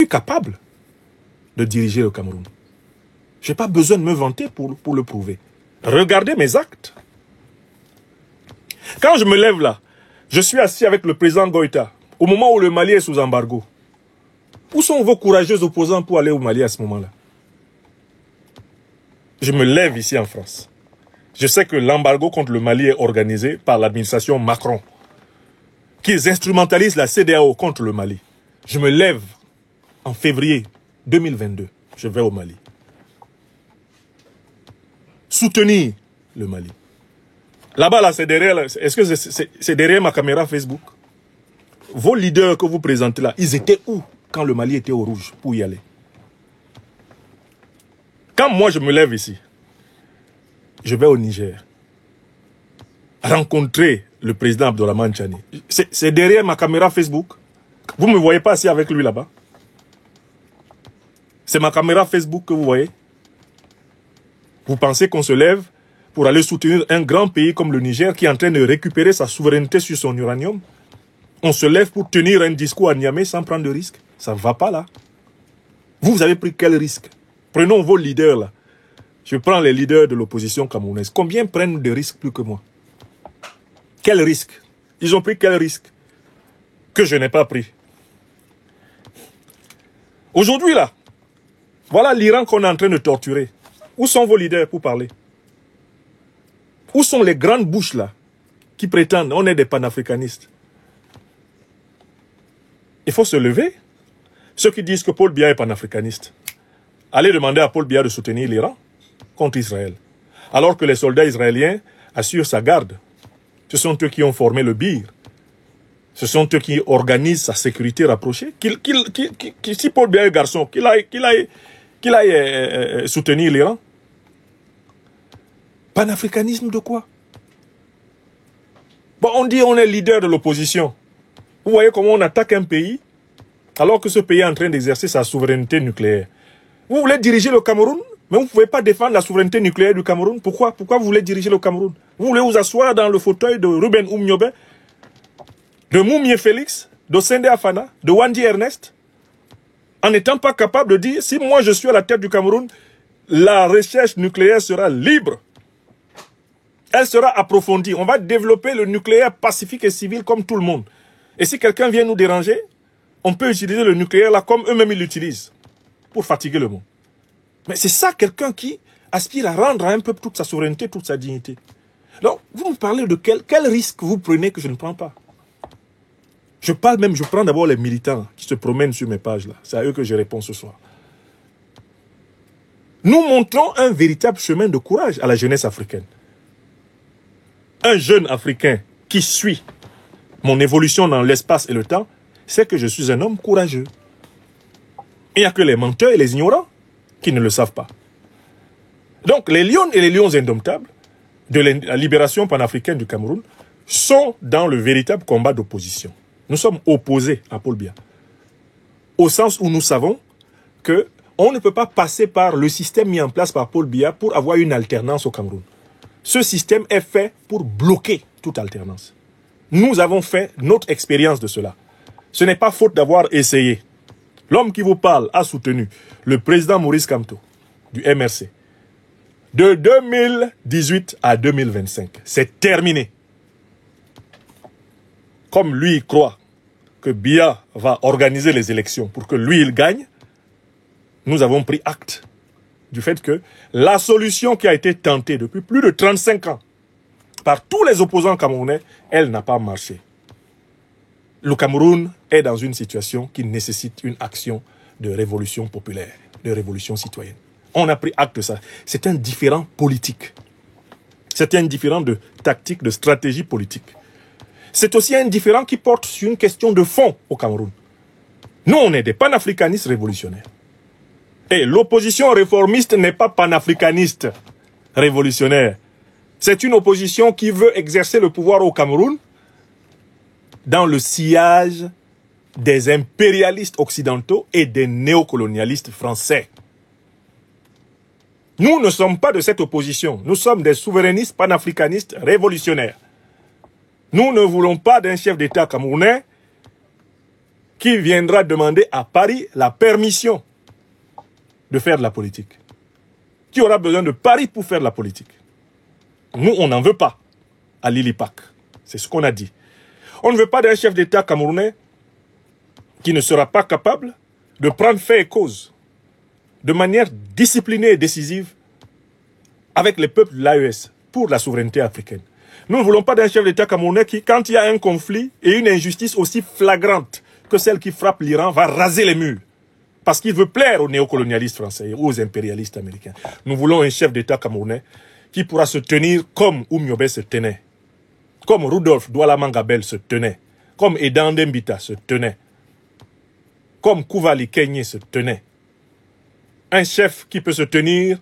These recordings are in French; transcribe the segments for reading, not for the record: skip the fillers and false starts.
suis capable de diriger le Cameroun. Je n'ai pas besoin de me vanter pour le prouver. Regardez mes actes. Quand je me lève là, je suis assis avec le président Goïta, au moment où le Mali est sous embargo. Où sont vos courageux opposants pour aller au Mali à ce moment-là? Je me lève ici en France. Je sais que l'embargo contre le Mali est organisé par l'administration Macron, qu'ils instrumentalisent la CEDEAO contre le Mali. Je me lève en février 2022. Je vais au Mali. Soutenir le Mali. Là-bas, là, c'est derrière. Est-ce que c'est derrière ma caméra Facebook? Vos leaders que vous présentez là, ils étaient où quand le Mali était au rouge pour y aller? Quand moi je me lève ici, je vais au Niger rencontrer le président Abdourahmane Tchani. C'est derrière ma caméra Facebook. Vous ne me voyez pas assis avec lui là-bas? C'est ma caméra Facebook que vous voyez? Vous pensez qu'on se lève pour aller soutenir un grand pays comme le Niger qui est en train de récupérer sa souveraineté sur son uranium? On se lève pour tenir un discours à Niamey sans prendre de risque? Ça ne va pas là. Vous avez pris quel risque? Prenons vos leaders là. Je prends les leaders de l'opposition camerounaise. Combien prennent de risques plus que moi? Quel risque? Ils ont pris quel risque que je n'ai pas pris? Aujourd'hui là, voilà l'Iran qu'on est en train de torturer. Où sont vos leaders pour parler? Où sont les grandes bouches là qui prétendent on est des panafricanistes? Il faut se lever. Ceux qui disent que Paul Biya est panafricaniste, allez demander à Paul Biya de soutenir l'Iran contre Israël. Alors que les soldats israéliens assurent sa garde. Ce sont eux qui ont formé le BIR. Ce sont eux qui organisent sa sécurité rapprochée. Si Paul Biya est garçon, qu'il aille soutenir l'Iran. Panafricanisme de quoi? Bon, on dit on est leader de l'opposition. Vous voyez comment on attaque un pays alors que ce pays est en train d'exercer sa souveraineté nucléaire. Vous voulez diriger le Cameroun, mais vous ne pouvez pas défendre la souveraineté nucléaire du Cameroun. Pourquoi? Pourquoi vous voulez diriger le Cameroun? Vous voulez vous asseoir dans le fauteuil de Ruben Oumniobé, de Moumié Félix, de Sende Afana, de Wandi Ernest, en n'étant pas capable de dire, si moi je suis à la tête du Cameroun, la recherche nucléaire sera libre. Elle sera approfondie. On va développer le nucléaire pacifique et civil comme tout le monde. Et si quelqu'un vient nous déranger, on peut utiliser le nucléaire là comme eux-mêmes ils l'utilisent pour fatiguer le monde. Mais c'est ça quelqu'un qui aspire à rendre à un peuple toute sa souveraineté, toute sa dignité. Donc, vous me parlez de quel risque vous prenez que je ne prends pas? Je prends d'abord les militants qui se promènent sur mes pages là. C'est à eux que je réponds ce soir. Nous montrons un véritable chemin de courage à la jeunesse africaine. Un jeune Africain qui suit mon évolution dans l'espace et le temps, c'est que je suis un homme courageux. Il n'y a que les menteurs et les ignorants qui ne le savent pas. Donc les lions et les lions indomptables de la libération panafricaine du Cameroun sont dans le véritable combat d'opposition. Nous sommes opposés à Paul Biya. Au sens où nous savons qu'on ne peut pas passer par le système mis en place par Paul Biya pour avoir une alternance au Cameroun. Ce système est fait pour bloquer toute alternance. Nous avons fait notre expérience de cela. Ce n'est pas faute d'avoir essayé. L'homme qui vous parle a soutenu le président Maurice Kamto du MRC de 2018 à 2025. C'est terminé. Comme lui croit que Biya va organiser les élections pour que lui il gagne, nous avons pris acte du fait que la solution qui a été tentée depuis plus de 35 ans par tous les opposants camerounais, elle n'a pas marché. Le Cameroun est dans une situation qui nécessite une action de révolution populaire, de révolution citoyenne. On a pris acte de ça. C'est un différend politique. C'est un différend de tactique, de stratégie politique. C'est aussi un différend qui porte sur une question de fond au Cameroun. Nous, on est des panafricanistes révolutionnaires. Et l'opposition réformiste n'est pas panafricaniste révolutionnaire. C'est une opposition qui veut exercer le pouvoir au Cameroun dans le sillage des impérialistes occidentaux et des néocolonialistes français. Nous ne sommes pas de cette opposition. Nous sommes des souverainistes panafricanistes révolutionnaires. Nous ne voulons pas d'un chef d'État camerounais qui viendra demander à Paris la permission de faire de la politique. Qui aura besoin de Paris pour faire de la politique. Nous, on n'en veut pas à l'ILIPAC. C'est ce qu'on a dit. On ne veut pas d'un chef d'État camerounais qui ne sera pas capable de prendre fait et cause de manière disciplinée et décisive avec les peuples de l'AES pour la souveraineté africaine. Nous ne voulons pas d'un chef d'État camerounais qui, quand il y a un conflit et une injustice aussi flagrante que celle qui frappe l'Iran, va raser les murs. Parce qu'il veut plaire aux néocolonialistes français ou aux impérialistes américains. Nous voulons un chef d'État camerounais qui pourra se tenir comme Oumyobé se tenait, comme Rudolf Douala Mangabel se tenait, comme Edan Dembita se tenait, comme Kouvali Kenye se tenait. Un chef qui peut se tenir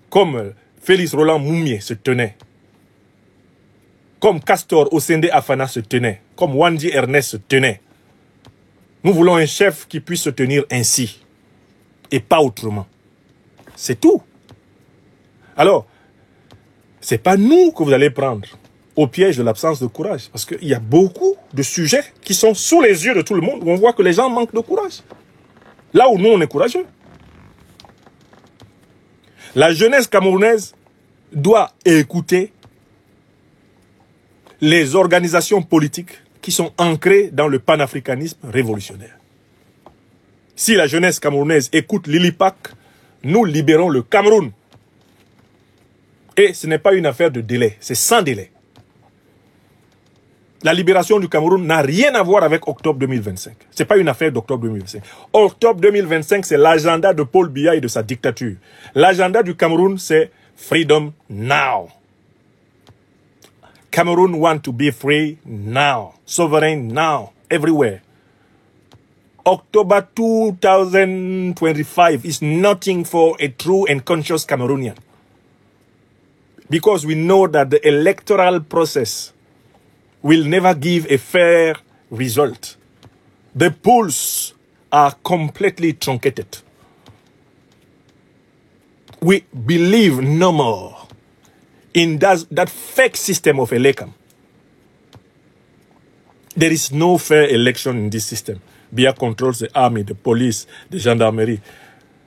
comme Félix Roland Moumié se tenait, comme Castor Osende Afana se tenait, comme Wandji Ernest se tenait. Nous voulons un chef qui puisse se tenir ainsi et pas autrement. C'est tout. Alors, ce n'est pas nous que vous allez prendre au piège de l'absence de courage. Parce qu'il y a beaucoup de sujets qui sont sous les yeux de tout le monde où on voit que les gens manquent de courage. Là où nous, on est courageux. La jeunesse camerounaise doit écouter les organisations politiques qui sont ancrées dans le panafricanisme révolutionnaire. Si la jeunesse camerounaise écoute l'ILIPAC, nous libérons le Cameroun. Et ce n'est pas une affaire de délai, c'est sans délai. La libération du Cameroun n'a rien à voir avec octobre 2025. Ce n'est pas une affaire d'octobre 2025. Octobre 2025, c'est l'agenda de Paul Biya et de sa dictature. L'agenda du Cameroun, c'est Freedom Now. Cameroon want to be free now. Sovereign now. Everywhere. October 2025 is nothing for a true and conscious Cameroonian. Because we know that the electoral process will never give a fair result. The polls are completely truncated. We believe no more in that fake system of Elekam. There is no fair election in this system. Biya controls the army, the police, the gendarmerie,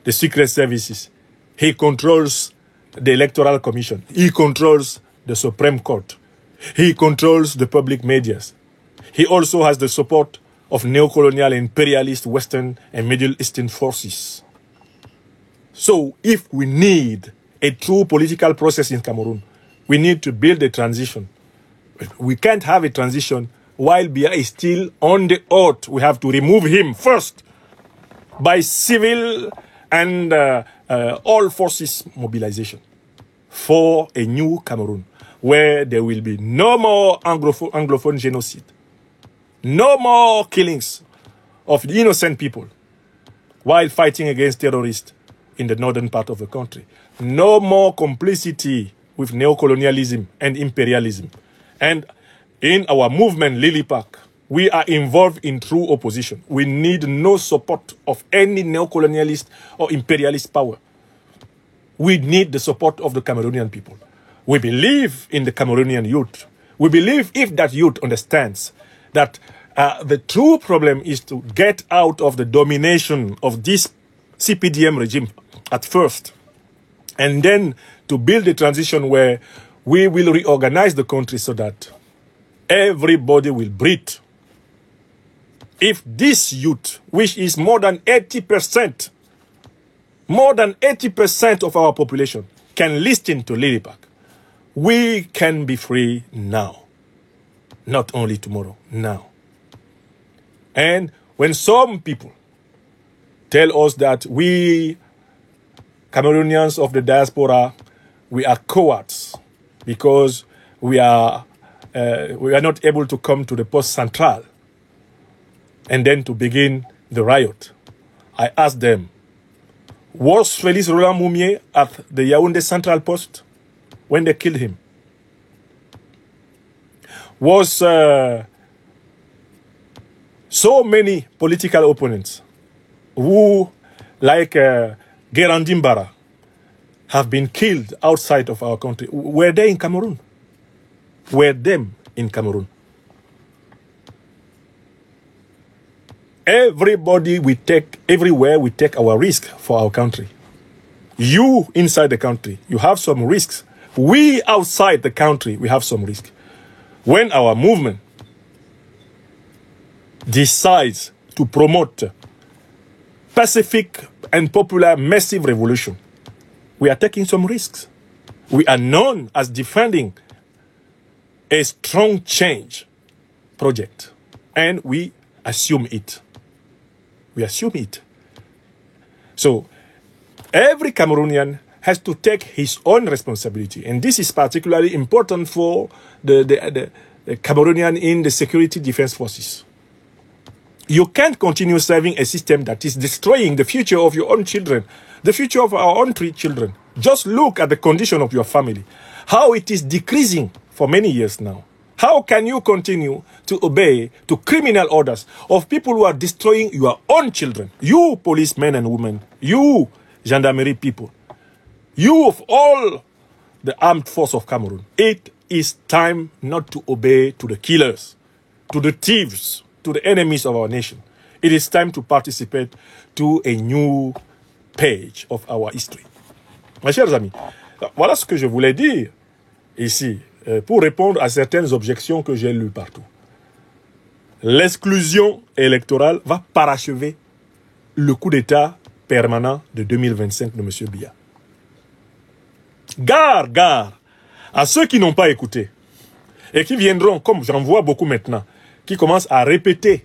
the secret services. He controls the Electoral Commission. He controls the Supreme Court. He controls the public medias. He also has the support of neocolonial imperialist Western and Middle Eastern forces. So if we need a true political process in Cameroon, we need to build a transition. We can't have a transition while Biya is still on the oath. We have to remove him first by civil and all forces mobilization for a new Cameroon where there will be no more Anglophone genocide, no more killings of the innocent people while fighting against terrorists in the northern part of the country, no more complicity with neocolonialism and imperialism. And in our movement, LILIPAC, we are involved in true opposition. We need no support of any neocolonialist or imperialist power. We need the support of the Cameroonian people. We believe in the Cameroonian youth. We believe if that youth understands that the true problem is to get out of the domination of this CPDM regime at first, and then to build a transition where we will reorganize the country so that everybody will breathe. If this youth, which is more than 80% of our population, can listen to LILIPAC, we can be free now. Not only tomorrow, now. And when some people tell us that we, Cameroonians of the diaspora, we are cowards because we are not able to come to the post central and then to begin the riot, I ask them, was Félix Roland Moumié at the Yaoundé Central Post when they killed him? Was so many political opponents who, like Guérandim Bara, have been killed outside of our country, were they in Cameroon? Were them in Cameroon? everybody we take, everywhere we take our risk for our country. You inside the country, you have some risks. We outside the country, we have some risks. When our movement decides to promote pacific and popular massive revolution, we are taking some risks. We are known as defending a strong change project, and we assume it. We assume it. So every Cameroonian has to take his own responsibility, and this is particularly important for the Cameroonian in the security defense forces. You can't continue serving a system that is destroying the future of your own children, the future of our own 3 children. Just look at the condition of your family, how it is decreasing for many years now. How can you continue to obey to criminal orders of people who are destroying your own children? You policemen and women, you gendarmerie people, you of all the armed force of Cameroon, it is time not to obey to the killers, to the thieves, to the enemies of our nation. It is time to participate to a new page of our history. Mes chers amis, voilà ce que je voulais dire ici, pour répondre à certaines objections que j'ai lues partout. L'exclusion électorale va parachever le coup d'État permanent de 2025 de M. Biya. Gare à ceux qui n'ont pas écouté et qui viendront, comme j'en vois beaucoup maintenant, qui commencent à répéter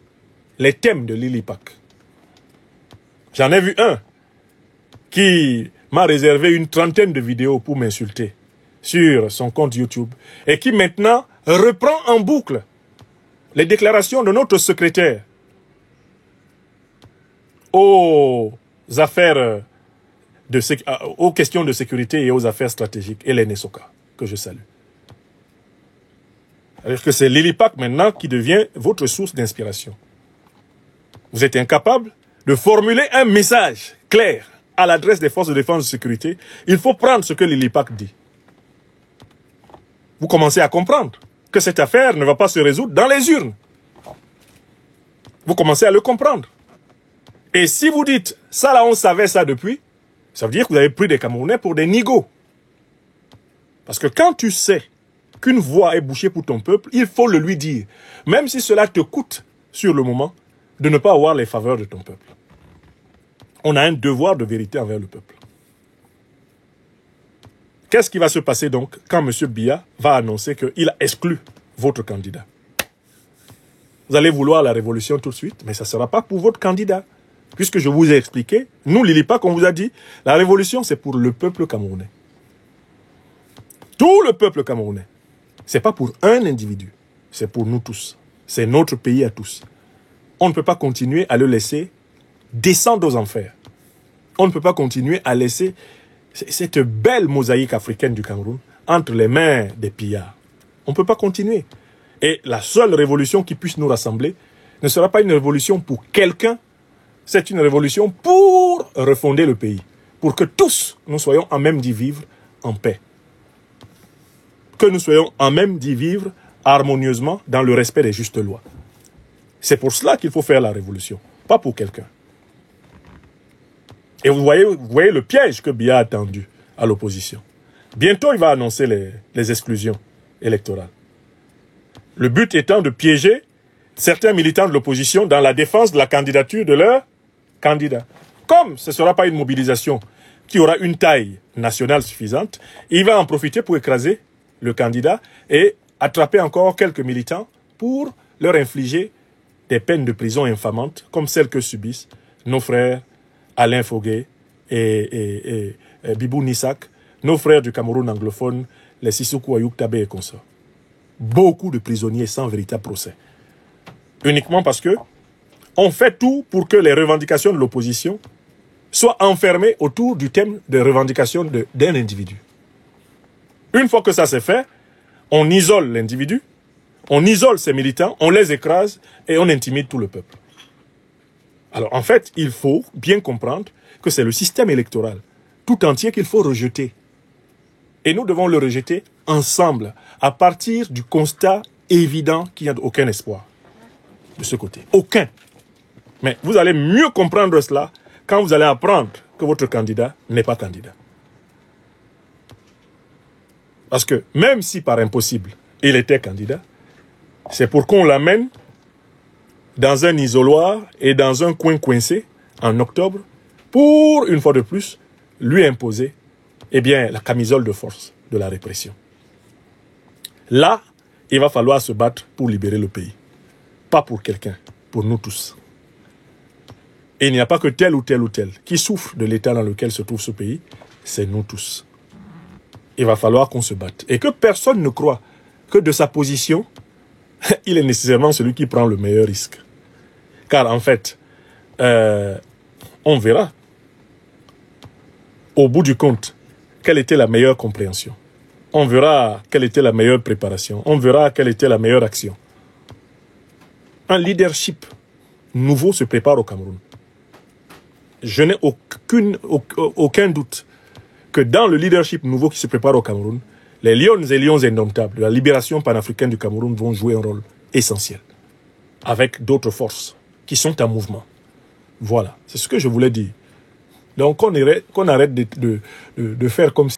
les thèmes de Lilipac. J'en ai vu un qui m'a réservé une trentaine de vidéos pour m'insulter sur son compte YouTube et qui maintenant reprend en boucle les déclarations de notre secrétaire aux questions de sécurité et aux affaires stratégiques, Hélène Soka, que je salue. Alors que c'est Lilipac maintenant qui devient votre source d'inspiration. Vous êtes incapable de formuler un message clair à l'adresse des forces de défense et de sécurité. Il faut prendre ce que Lilipac dit. Vous commencez à comprendre que cette affaire ne va pas se résoudre dans les urnes. Vous commencez à le comprendre. Et si vous dites, ça là on savait ça depuis, ça veut dire que vous avez pris des Camerounais pour des nigauds. Parce que quand tu sais qu'une voie est bouchée pour ton peuple, il faut le lui dire. Même si cela te coûte, sur le moment, de ne pas avoir les faveurs de ton peuple. On a un devoir de vérité envers le peuple. Qu'est-ce qui va se passer donc quand M. Biya va annoncer qu'il a exclu votre candidat? Vous allez vouloir la révolution tout de suite, mais ça ne sera pas pour votre candidat. Puisque je vous ai expliqué, nous, Lilipac, on vous a dit, la révolution, c'est pour le peuple camerounais. Tout le peuple camerounais. Ce n'est pas pour un individu, c'est pour nous tous. C'est notre pays à tous. On ne peut pas continuer à le laisser descendre aux enfers. On ne peut pas continuer à laisser cette belle mosaïque africaine du Cameroun entre les mains des pillards. On ne peut pas continuer. Et la seule révolution qui puisse nous rassembler ne sera pas une révolution pour quelqu'un, c'est une révolution pour refonder le pays. Pour que tous, nous soyons en même d'y vivre en paix. Que nous soyons en même d'y vivre harmonieusement dans le respect des justes lois. C'est pour cela qu'il faut faire la révolution, pas pour quelqu'un. Et vous voyez le piège que Biya a tendu à l'opposition. Bientôt, il va annoncer les exclusions électorales. Le but étant de piéger certains militants de l'opposition dans la défense de la candidature de leur candidat. Comme ce ne sera pas une mobilisation qui aura une taille nationale suffisante, il va en profiter pour écraser le candidat et attraper encore quelques militants pour leur infliger des peines de prison infamantes comme celles que subissent nos frères Alain Fogué et Bibou Nissak, nos frères du Cameroun anglophone, les Sissoko Ayuk Tabé et consorts. Beaucoup de prisonniers sans véritable procès. Uniquement parce que on fait tout pour que les revendications de l'opposition soient enfermées autour du thème de revendication d'un individu. Une fois que ça c'est fait, on isole l'individu, on isole ses militants, on les écrase et on intimide tout le peuple. Alors en fait, il faut bien comprendre que c'est le système électoral tout entier qu'il faut rejeter. Et nous devons le rejeter ensemble, à partir du constat évident qu'il n'y a aucun espoir de ce côté. Aucun. Mais vous allez mieux comprendre cela quand vous allez apprendre que votre candidat n'est pas candidat. Parce que même si par impossible, il était candidat, c'est pour qu'on l'amène dans un isoloir et dans un coin coincé en octobre pour, une fois de plus, lui imposer la camisole de force de la répression. Là, il va falloir se battre pour libérer le pays. Pas pour quelqu'un, pour nous tous. Et il n'y a pas que tel ou tel ou tel qui souffre de l'état dans lequel se trouve ce pays, c'est nous tous. Il va falloir qu'on se batte. Et que personne ne croit que de sa position, il est nécessairement celui qui prend le meilleur risque. Car en fait, on verra, au bout du compte, quelle était la meilleure compréhension. On verra quelle était la meilleure préparation. On verra quelle était la meilleure action. Un leadership nouveau se prépare au Cameroun. Je n'ai aucun doute que dans le leadership nouveau qui se prépare au Cameroun, les lions et lions indomptables de la libération panafricaine du Cameroun vont jouer un rôle essentiel, avec d'autres forces qui sont en mouvement. Voilà, c'est ce que je voulais dire. Donc qu'on arrête de faire comme si